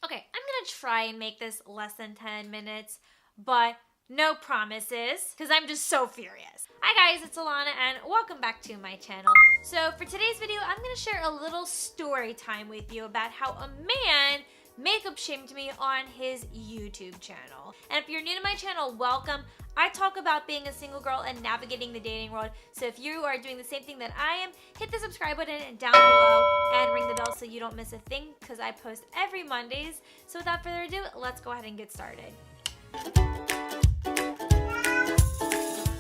Okay, I'm gonna try and make this less than 10 minutes, but no promises, because I'm just so furious. Hi guys, it's Ilana, and welcome back to my channel. So for today's video, I'm gonna share a little story time with you about how a man makeup shamed me on his YouTube channel. And if you're new to my channel, welcome. I talk about being a single girl and navigating the dating world. So if you are doing the same thing that I am, hit the subscribe button down below and ring the bell so you don't miss a thing, because I post every Mondays. So without further ado, let's go ahead and get started.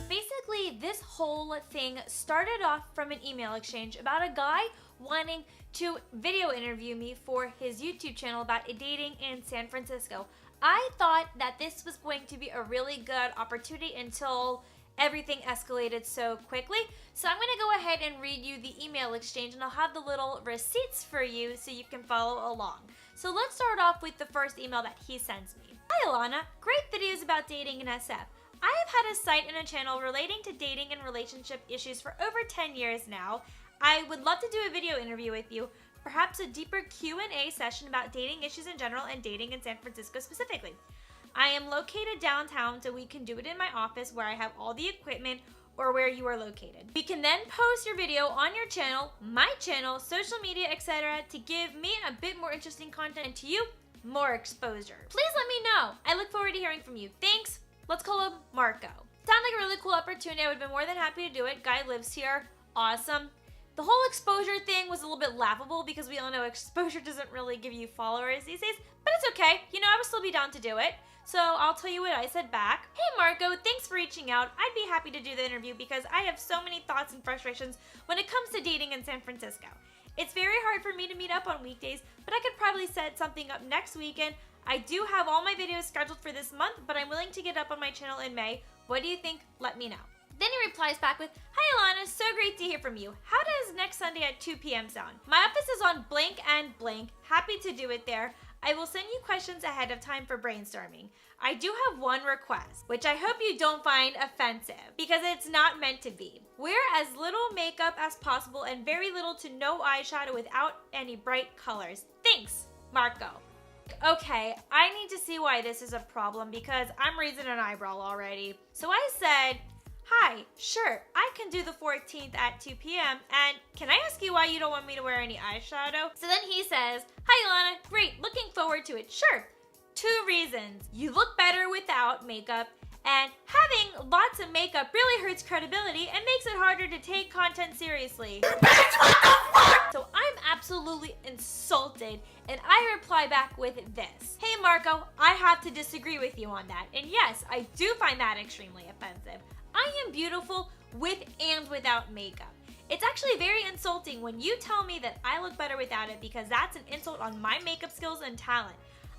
Basically, this whole thing started off from an email exchange about a guy wanting to video interview me for his YouTube channel about dating in San Francisco. I thought that this was going to be a really good opportunity until everything escalated so quickly. So I'm going to go ahead and read you the email exchange, and I'll have the little receipts for you so you can follow along. So let's start off with the first email that he sends me. Hi Ilana, great videos about dating in SF. I have had a site and a channel relating to dating and relationship issues for over 10 years now. I would love to do a video interview with you, perhaps a deeper Q&A session about dating issues in general and dating in San Francisco specifically. I am located downtown, so we can do it in my office where I have all the equipment, or where you are located. We can then post your video on your channel, my channel, social media, etc. to give me a bit more interesting content and to you, more exposure. Please let me know. I look forward to hearing from you. Thanks. Let's call him Marco. Sounds like a really cool opportunity. I would have been more than happy to do it. Guy lives here. Awesome. The whole exposure thing was a little bit laughable because we all know exposure doesn't really give you followers these days, but it's okay. You know, I would still be down to do it. So I'll tell you what I said back. Hey Marco, thanks for reaching out. I'd be happy to do the interview because I have so many thoughts and frustrations when it comes to dating in San Francisco. It's very hard for me to meet up on weekdays, but I could probably set something up next weekend. I do have all my videos scheduled for this month, but I'm willing to get up on my channel in May. What do you think? Let me know. Then he replies back with, Hi Ilana, so great to hear from you. How does next Sunday at 2 p.m. sound? My office is on blank and blank. Happy to do it there. I will send you questions ahead of time for brainstorming. I do have one request, which I hope you don't find offensive, because it's not meant to be. Wear as little makeup as possible and very little to no eyeshadow without any bright colors. Thanks, Marco. Okay, I need to see why this is a problem because I'm raising an eyebrow already. So I said, Hi, sure, I can do the 14th at 2 p.m. and can I ask you why you don't want me to wear any eyeshadow? So then he says, Hi Ilana, great, looking forward to it. Sure, 2 reasons. You look better without makeup, and having lots of makeup really hurts credibility and makes it harder to take content seriously. So I'm absolutely insulted, and I reply back with this. Hey Marco, I have to disagree with you on that. And yes, I do find that extremely offensive. I am beautiful with and without makeup. It's actually very insulting when you tell me that I look better without it because that's an insult on my makeup skills and talent.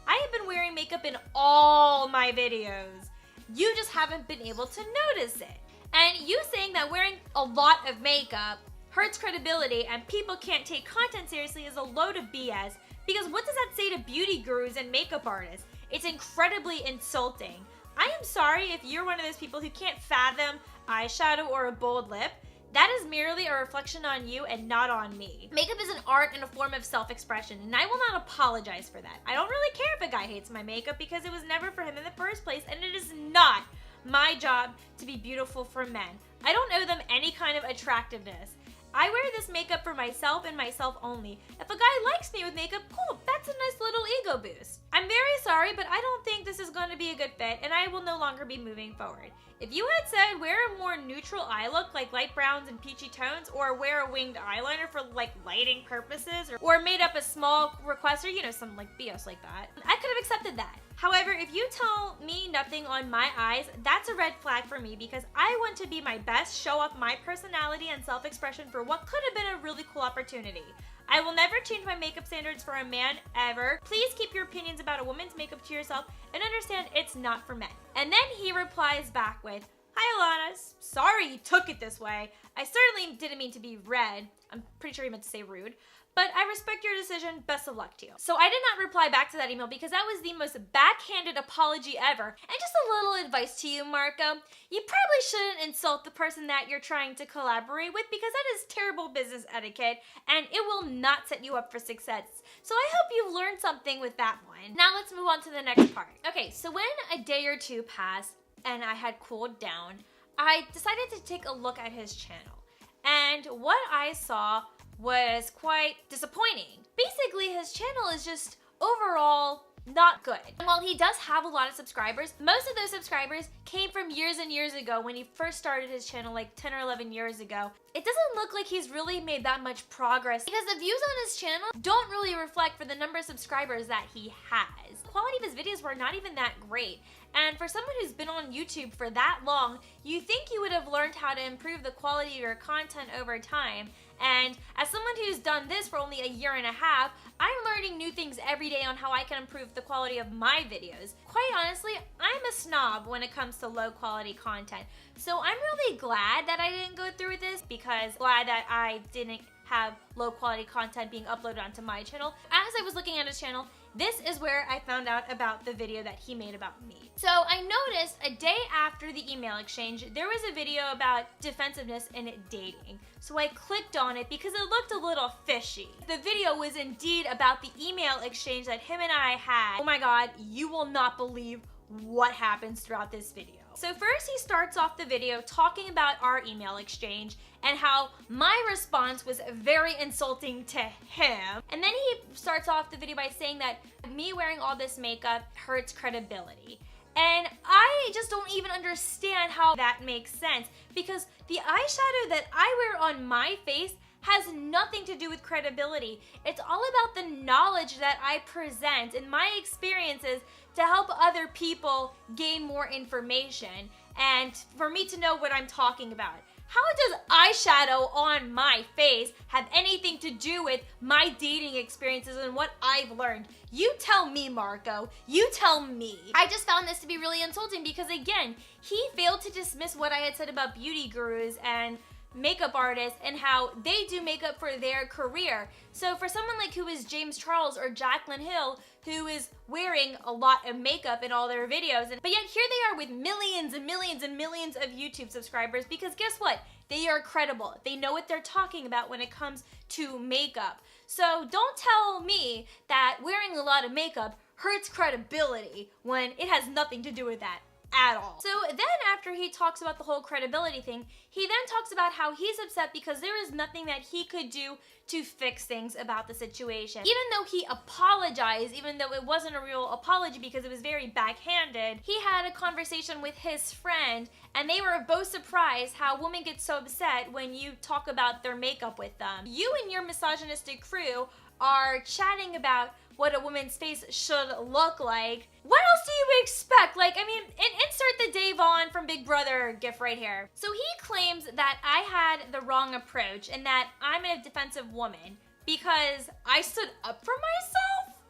I have been wearing makeup in all my videos. You just haven't been able to notice it. And you saying that wearing a lot of makeup hurts credibility and people can't take content seriously is a load of BS, because what does that say to beauty gurus and makeup artists? It's incredibly insulting. I am sorry if you're one of those people who can't fathom eyeshadow or a bold lip. That is merely a reflection on you and not on me. Makeup is an art and a form of self-expression, and I will not apologize for that. I don't really care if a guy hates my makeup because it was never for him in the first place, and it is not my job to be beautiful for men. I don't owe them any kind of attractiveness. I wear this makeup for myself and myself only. If a guy likes me with makeup, cool, that's a nice little ego boost. I'm very sorry, but I don't think this is going to be a good fit, and I will no longer be moving forward. If you had said wear a more neutral eye look like light browns and peachy tones, or wear a winged eyeliner for like lighting purposes, or made up a small request, or you know, some like BS like that, I could have accepted that. However, if you tell me nothing on my eyes, that's a red flag for me because I want to be my best, show off my personality and self-expression for what could have been a really cool opportunity. I will never change my makeup standards for a man, ever. Please keep your opinions about a woman's makeup to yourself and understand it's not for men. And then he replies back with, Hi Ilana, sorry you took it this way. I certainly didn't mean to be red. I'm pretty sure he meant to say rude. But I respect your decision. Best of luck to you. So I did not reply back to that email because that was the most backhanded apology ever. And just a little advice to you, Marco. You probably shouldn't insult the person that you're trying to collaborate with because that is terrible business etiquette and it will not set you up for success. So I hope you've learned something with that one. Now let's move on to the next part. Okay, so when a day or two passed and I had cooled down, I decided to take a look at his channel. And what I saw was quite disappointing. Basically, his channel is just overall not good. And while he does have a lot of subscribers, most of those subscribers came from years and years ago when he first started his channel, like 10 or 11 years ago. It doesn't look like he's really made that much progress because the views on his channel don't really reflect for the number of subscribers that he has. The quality of his videos were not even that great. And for someone who's been on YouTube for that long, you think you would have learned how to improve the quality of your content over time. And as someone who's done this for only a year and a half, I'm learning new things every day on how I can improve the quality of my videos. Quite honestly, I'm a snob when it comes to low quality content. So I'm really glad that I didn't go through with this, because glad that I didn't have low quality content being uploaded onto my channel. As I was looking at his channel, this is where I found out about the video that he made about me. So I noticed a day after the email exchange, there was a video about defensiveness in dating. So I clicked on it because it looked a little fishy. The video was indeed about the email exchange that him and I had. Oh my God, you will not believe what happens throughout this video. So first he starts off the video talking about our email exchange and how my response was very insulting to him. And then he starts off the video by saying that me wearing all this makeup hurts credibility. And I just don't even understand how that makes sense, because the eyeshadow that I wear on my face has nothing to do with credibility. It's all about the knowledge that I present and my experiences to help other people gain more information and for me to know what I'm talking about. How does eyeshadow on my face have anything to do with my dating experiences and what I've learned? You tell me, Marco. You tell me. I just found this to be really insulting because, again, he failed to dismiss what I had said about beauty gurus and makeup artists and how they do makeup for their career. So for someone like who is James Charles or Jaclyn Hill, who is wearing a lot of makeup in all their videos, but yet here they are with millions and millions and millions of YouTube subscribers, because guess what? They are credible. They know what they're talking about when it comes to makeup. So don't tell me that wearing a lot of makeup hurts credibility when it has nothing to do with that at all. So then after he talks about the whole credibility thing, he then talks about how he's upset because there is nothing that he could do to fix things about the situation. Even though he apologized, even though it wasn't a real apology because it was very backhanded, he had a conversation with his friend and they were both surprised how women get so upset when you talk about their makeup with them. You and your misogynistic crew are chatting about what a woman's face should look like. What else do you expect? Like, I mean, insert the Dave Vaughn from Big Brother gif right here. So he claims that I had the wrong approach and that I'm a defensive woman because I stood up for myself?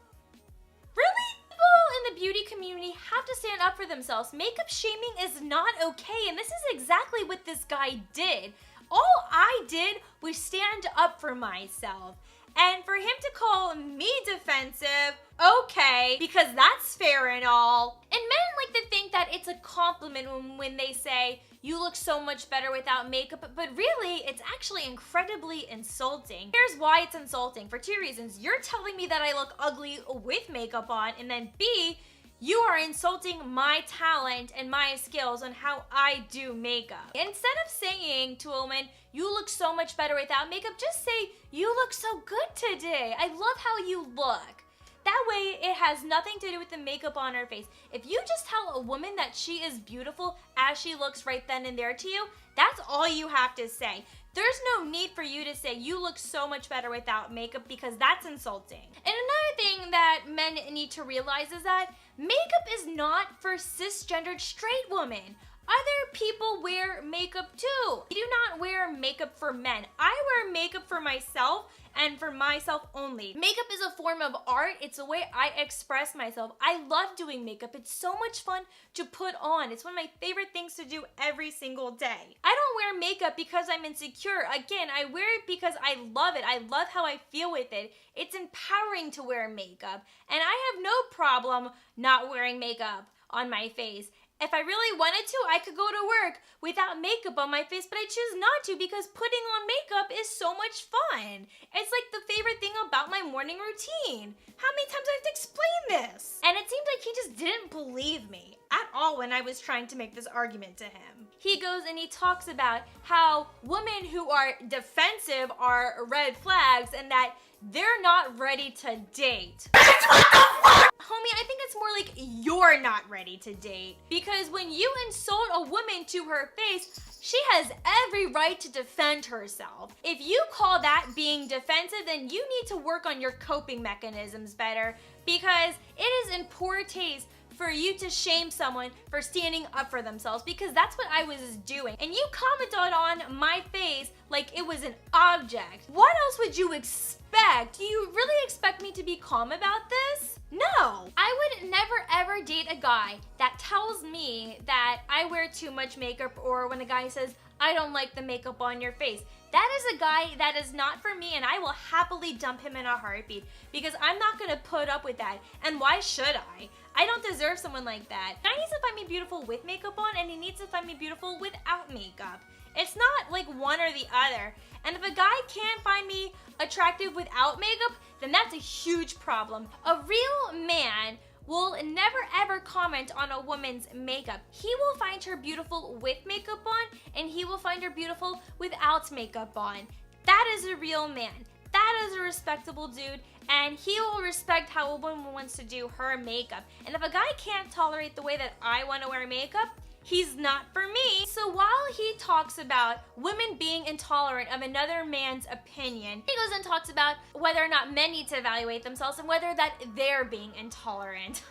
Really? People in the beauty community have to stand up for themselves. Makeup shaming is not okay, and this is exactly what this guy did. All I did was stand up for myself. And for him to call me defensive, okay, because that's fair and all. And men like to think that it's a compliment when they say, you look so much better without makeup, but really, it's actually incredibly insulting. Here's why it's insulting, for two reasons. You're telling me that I look ugly with makeup on, and then B, you are insulting my talent and my skills on how I do makeup. Instead of saying to a woman, you look so much better without makeup, just say, you look so good today. I love how you look. That way, it has nothing to do with the makeup on her face. If you just tell a woman that she is beautiful as she looks right then and there to you, that's all you have to say. There's no need for you to say you look so much better without makeup, because that's insulting. And another thing that men need to realize is that makeup is not for cisgendered straight women. Other people wear makeup too. We do not wear makeup for men. I wear makeup for myself and for myself only. Makeup is a form of art. It's a way I express myself. I love doing makeup. It's so much fun to put on. It's one of my favorite things to do every single day. I don't wear makeup because I'm insecure. Again, I wear it because I love it. I love how I feel with it. It's empowering to wear makeup. And I have no problem not wearing makeup on my face. If I really wanted to, I could go to work without makeup on my face, but I choose not to because putting on makeup is so much fun. It's like the favorite thing about my morning routine. How many times do I have to explain this? And it seemed like he just didn't believe me at all when I was trying to make this argument to him. He goes and he talks about how women who are defensive are red flags and that they're not ready to date. Homie, I think it's more like you're not ready to date. Because when you insult a woman to her face, she has every right to defend herself. If you call that being defensive, then you need to work on your coping mechanisms better, because it is in poor taste for you to shame someone for standing up for themselves, because that's what I was doing. And you commented on my face like it was an object. What else would you expect? Do you really expect me to be calm about this? No. I would never ever date a guy that tells me that I wear too much makeup, or when a guy says, I don't like the makeup on your face. That is a guy that is not for me, and I will happily dump him in a heartbeat because I'm not gonna put up with that. And why should I? I don't deserve someone like that. Guy needs to find me beautiful with makeup on, and he needs to find me beautiful without makeup. It's not like one or the other. And if a guy can't find me attractive without makeup, then that's a huge problem. A real man will never ever comment on a woman's makeup. He will find her beautiful with makeup on, and he will find her beautiful without makeup on. That is a real man. That is a respectable dude, and he will respect how a woman wants to do her makeup. And if a guy can't tolerate the way that I want to wear makeup, he's not for me. So while he talks about women being intolerant of another man's opinion, he goes and talks about whether or not men need to evaluate themselves and whether that they're being intolerant.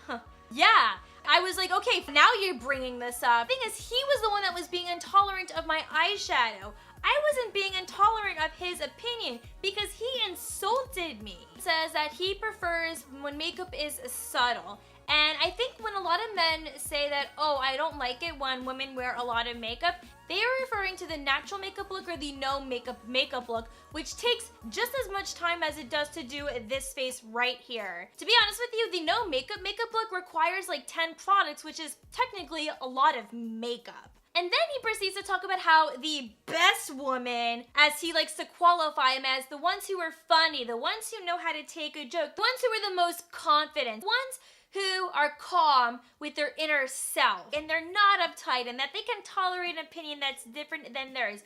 Yeah, I was like, okay, now you're bringing this up. The thing is, he was the one that was being intolerant of my eyeshadow. I wasn't being intolerant of his opinion because he insulted me. He says that he prefers when makeup is subtle. And I think when a lot of men say that, oh, I don't like it when women wear a lot of makeup, they are referring to the natural makeup look or the no makeup look, which takes just as much time as it does to do this face right here. To be honest with you, the no makeup look requires like 10 products, which is technically a lot of makeup. And then he proceeds to talk about how the best woman, as he likes to qualify them as, the ones who are funny, the ones who know how to take a joke, the ones who are the most confident, ones who are calm with their inner self, and they're not uptight, and that they can tolerate an opinion that's different than theirs.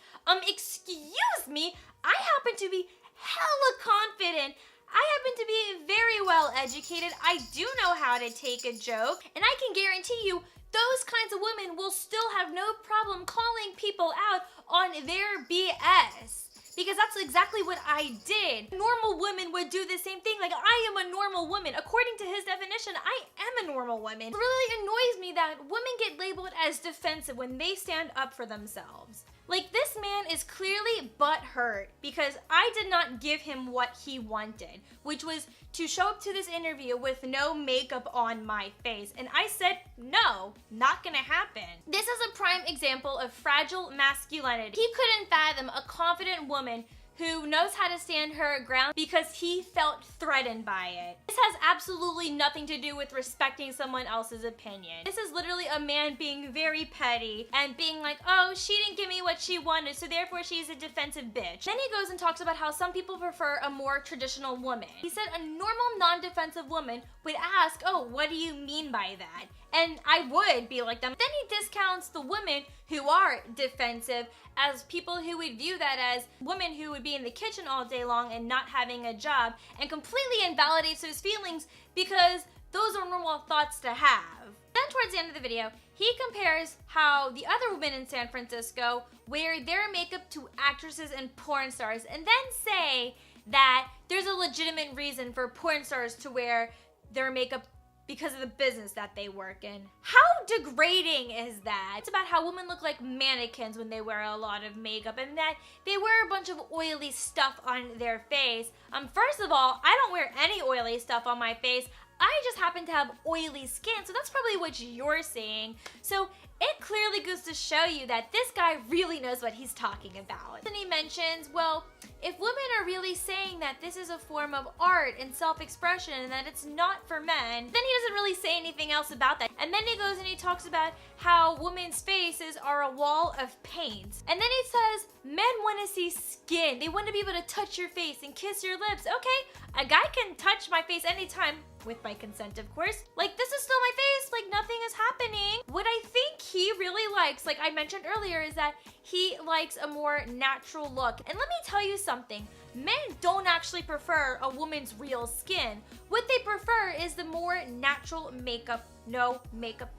Excuse me, I happen to be hella confident. I happen to be very well educated. I do know how to take a joke, and I can guarantee you those kinds of women will still have no problem calling people out on their BS. Because that's exactly what I did. Normal women would do the same thing. Like, I am a normal woman. According to his definition, I am a normal woman. It really annoys me that women get labeled as defensive when they stand up for themselves. Like, this man is clearly butthurt because I did not give him what he wanted, which was to show up to this interview with no makeup on my face. And I said, no, not gonna happen. This is a prime example of fragile masculinity. He couldn't fathom a confident woman who knows how to stand her ground because he felt threatened by it. This has absolutely nothing to do with respecting someone else's opinion. This is literally a man being very petty and being like, oh, she didn't give me what she wanted, so therefore she's a defensive bitch. Then he goes and talks about how some people prefer a more traditional woman. He said a normal non-defensive woman would ask, oh, what do you mean by that? And I would be like them. Then he discounts the women who are defensive as people who would view that as women who would be in the kitchen all day long and not having a job, and completely invalidates his feelings because those are normal thoughts to have. Then towards the end of the video, he compares how the other women in San Francisco wear their makeup to actresses and porn stars, and then say that there's a legitimate reason for porn stars to wear their makeup because of the business that they work in. How degrading is that? It's about how women look like mannequins when they wear a lot of makeup, and that they wear a bunch of oily stuff on their face. First of all, I don't wear any oily stuff on my face. I just happen to have oily skin, so that's probably what you're saying. So it clearly goes to show you that this guy really knows what he's talking about. And he mentions, well, if women are really saying that this is a form of art and self-expression and that it's not for men, then he doesn't really say anything else about that. And then he goes and he talks about how women's faces are a wall of paint. And then he says, men want to see skin. They want to be able to touch your face and kiss your lips. Okay, a guy can touch my face anytime, with my consent, of course. Like, this is still my face, like nothing is happening. What I think he really likes, like I mentioned earlier, is that he likes a more natural look. And let me tell you something, men don't actually prefer a woman's real skin. What they prefer is the more natural makeup, no makeup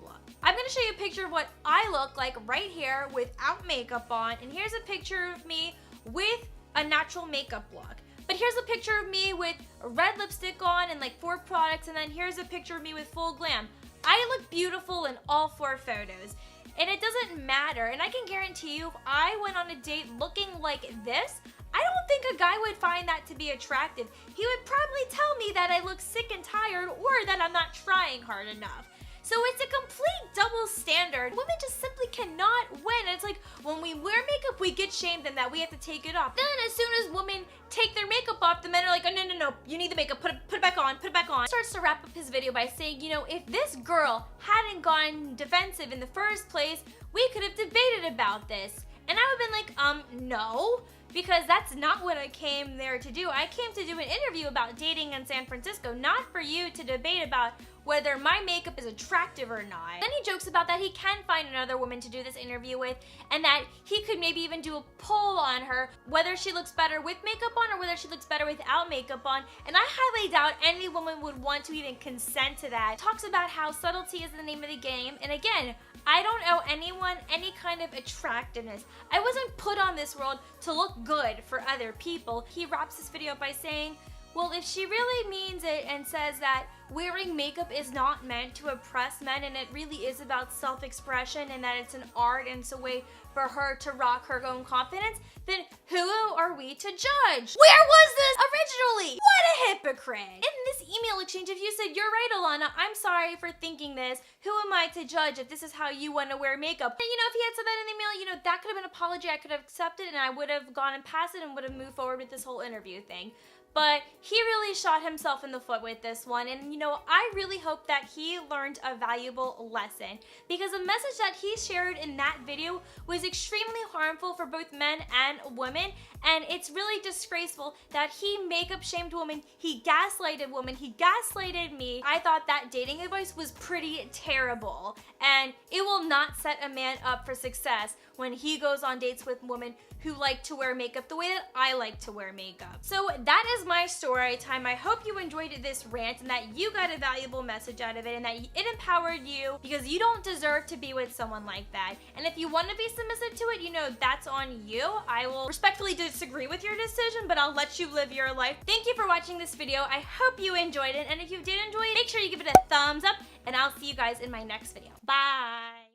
look. I'm gonna show you a picture of what I look like right here without makeup on, and here's a picture of me with a natural makeup look. But here's a picture of me with a red lipstick on and like 4 products, and then here's a picture of me with full glam. I look beautiful in all 4 photos, and it doesn't matter. And I can guarantee you, if I went on a date looking like this, I don't think a guy would find that to be attractive. He would probably tell me that I look sick and tired or that I'm not trying hard enough. So it's a complete double standard. Women just simply cannot win. It's like when we wear makeup, we get shamed and that we have to take it off. Then as soon as women take their makeup off, the men are like, oh, no, you need the makeup, put it back on, put it back on. He starts to wrap up his video by saying, you know, if this girl hadn't gone defensive in the first place, we could have debated about this. And I would have been like, no, because that's not what I came there to do. I came to do an interview about dating in San Francisco, not for you to debate about whether my makeup is attractive or not. Then he jokes about that he can find another woman to do this interview with, and that he could maybe even do a poll on her, whether she looks better with makeup on or whether she looks better without makeup on. And I highly doubt any woman would want to even consent to that. Talks about how subtlety is the name of the game, and again, I don't owe anyone any kind of attractiveness. I wasn't put on this world to look good for other people. He wraps this video up by saying, well, if she really means it and says that wearing makeup is not meant to oppress men and it really is about self-expression and that it's an art and it's a way for her to rock her own confidence, then who are we to judge? Where was this originally? What a hypocrite. In this email exchange, if you said, you're right, Ilana, I'm sorry for thinking this, who am I to judge if this is how you want to wear makeup? And if he had said that in the email, that could have been an apology I could have accepted and I would have gone and passed it and would have moved forward with this whole interview thing. But he really shot himself in the foot with this one, and I really hope that he learned a valuable lesson, because the message that he shared in that video was extremely harmful for both men and women, and it's really disgraceful that he makeup shamed women, he gaslighted women, he gaslighted me. I thought that dating advice was pretty terrible, and it will not set a man up for success when he goes on dates with women who like to wear makeup the way that I like to wear makeup. So that is my story time. I hope you enjoyed this rant and that you got a valuable message out of it and that it empowered you, because you don't deserve to be with someone like that. And if you want to be submissive to it, that's on you. I will respectfully disagree with your decision, but I'll let you live your life. Thank you for watching this video. I hope you enjoyed it, and if you did enjoy it, make sure you give it a thumbs up, and I'll see you guys in my next video. Bye!